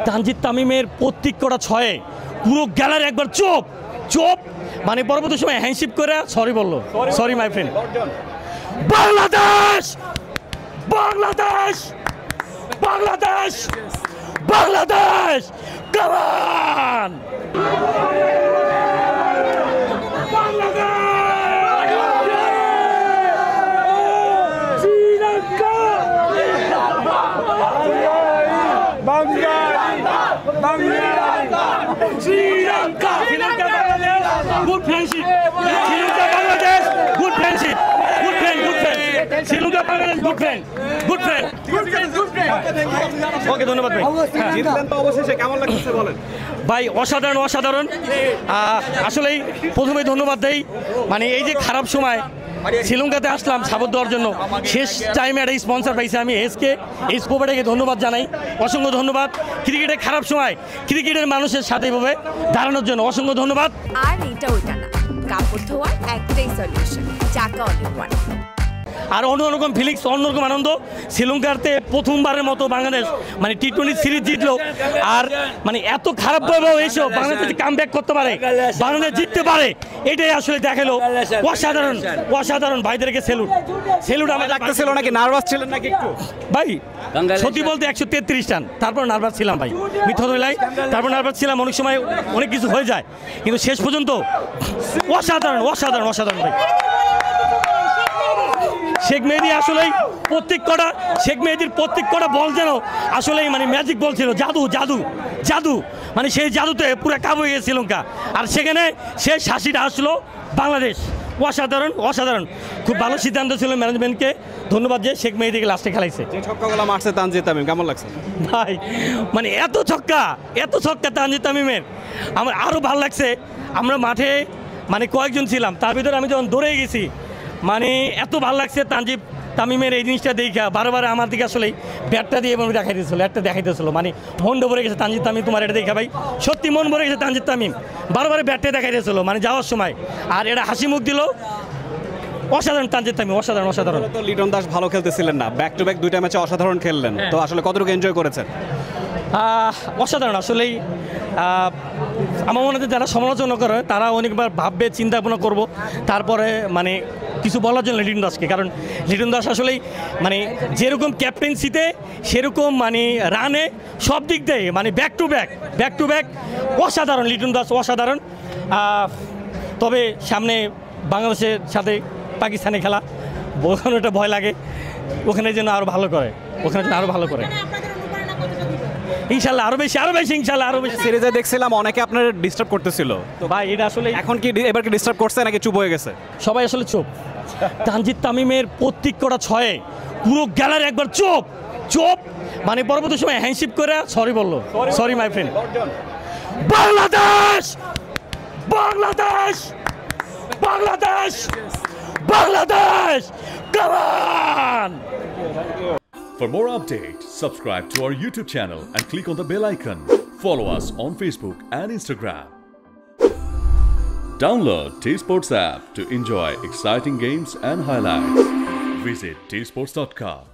তানজিদ তামিমের প্রত্যেক করা ছয়ে পুরো গ্যালারি একবার চোপ চোপ, মানে পরবর্তী সময় হ্যান্ডশিপ করে সরি বললো, sorry my friend. Bangladesh Bangladesh Bangladesh Bangladesh, come on Sri-Lanka, good friendship. Sri-Lanka, Bangladesh, good friendship. Good friend, good friend. Sri-Lanka, Bangladesh, good friend, good friend. Okay, ধন্যবাদ ভাই। জিতলেন তো অবশেষে, কেমন লাগছে বলেন? ভাই অসাধারণ অসাধারণ। আসলেই প্রথমে ধন্যবাদ দেই, মানে এই যে খারাপ সময় শ্রীলঙ্কাতে আসলাম সাপোর্ট দেওয়ার জন্য, শেষ টাইমে একটা স্পন্সর পাইছে, আমি এসকে ধন্যবাদ জানাই, অসংখ্য ধন্যবাদ। ক্রিকেটের খারাপ সময় ক্রিকেটের মানুষের সাথে এভাবে দাঁড়ানোর জন্য অসংখ্য ধন্যবাদ। আর এটা ওইটা না, কাপড় ধোয়ার একটাই সলিউশন, চাকা অল-ইন-ওয়ান। আর অন্যরকম ফিলিংস, অন্যরকম আনন্দ। শ্রীলঙ্কাতে প্রথমবারের মতো বাংলাদেশ মানে টি-20 সিরিজ জিতলো, আর মানে এত খারাপভাবে এসেও বাংলাদেশ কাম ব্যাক করতে পারে, বাংলাদেশ জিততে পারে, এটাই আসলে দেখালো। অসাধারণ অসাধারণ, ভাইদেরকে সেলুট সেলুট। আমার লাগতেছিল নাকি, নার্ভাস ছিলেন নাকি একটু? ভাই সত্যি বলতে 133 রান, তারপর নার্ভাস ছিলাম ভাই, মিথ্যা ধরলাই, তারপর নার্ভাস ছিলাম, অনেক সময় অনেক কিছু হয়ে যায়, কিন্তু শেষ পর্যন্ত অসাধারণ অসাধারণ অসাধারণ ভাই। শেখ মেহেদী আসলেই শেখ মেহেদীর প্রত্যেক কটা বল যেন আসলেই মানে ম্যাজিক বল ছিল, জাদু জাদু জাদু, মানে সেই জাদুতে পুরো কাবু হয়ে গেছে শ্রীলঙ্কা, আর সেখানে সেই শাসিটা আসলো বাংলাদেশ। অসাধারণ অসাধারণ, খুব ভালো সিদ্ধান্ত ছিল ম্যানেজমেন্টকে ধন্যবাদ যে শেখ মেহেদীকে লাস্টে খেলাইছে। যে ছক্কাগুলো মারছে তানজিদ তামিম, কেমন লাগছে ভাই? মানে এত ছক্কা তানজিদ তামিমের আমার আরও ভালো লাগছে। আমরা মাঠে মানে কয়েকজন ছিলাম, তার ভিতরে আমি যখন দৌড়ে গেছি, মানে এত ভালো লাগছে তানজিদ তামিমের এই জিনিসটা দেখা, বারবার আমার দিকে আসলে ব্যাটটা দিয়ে এবং দেখাইতেছিল, মানে মন ভরে গেছে তানজিদ তামিম, তোমার এটা দেখা ভাই সত্যি মন ভরে গেছে তানজিদ তামিম, বারবার ব্যাটটা দেখাইতেছিল মানে যাওয়ার সময়, আর এটা হাসি মুখ দিল। অসাধারণ তানজিদ তামিম, অসাধারণ অসাধারণ। তো লিটন দাস ভালো খেলতেছিলেন না, ব্যাক টু ব্যাক দুইটা ম্যাচে অসাধারণ খেললেন, তো আসলে কতটুকু এনজয় করেছেন? অসাধারণ আসলেই। আমার মনে হয় যারা সমালোচনা করে তারা অনেকবার ভাববে, চিন্তা ভাবনা করবো, তারপরে মানে কিছু বলার জন্য লিটন দাসকে, কারণ লিটন দাস আসলেই মানে যেরকম ক্যাপ্টেন্সিতে সেরকম মানে রানে সব দিক দিয়ে মানে ব্যাক টু ব্যাক অসাধারণ লিটন দাস, অসাধারণ। তবে সামনে বাংলাদেশের সাথে পাকিস্তানে খেলা, ওখানে একটা ভয় লাগে, ওখানে যেন আরও ভালো করে, ইনশাল্লাহ আরো বেশি ইনশাল্লাহ আরো বেশি। সিরিজে দেখছিলাম অনেকে আপনার ডিস্টার্ব করতেছিল, তো ভাই এটা আসলে এখন কি এবার কি ডিস্টার্ব করছে নাকি চুপ হয়ে গেছে? সবাই আসলে চুপ। তানজিদ তামিমের প্রত্যেক করা ছয়ে পুরো গ্যালারি একবার চোপ চোপ, মানে পরবর্তী সময় হ্যান্ডশিপ করে সরি বললো, sorry my friend. Bangladesh Bangladesh Bangladesh Bangladesh, come on! For more updates, subscribe to our YouTube channel and click on the bell icon. Follow us on Facebook and Instagram. Download T-Sports app to enjoy exciting games and highlights. Visit tsports.com.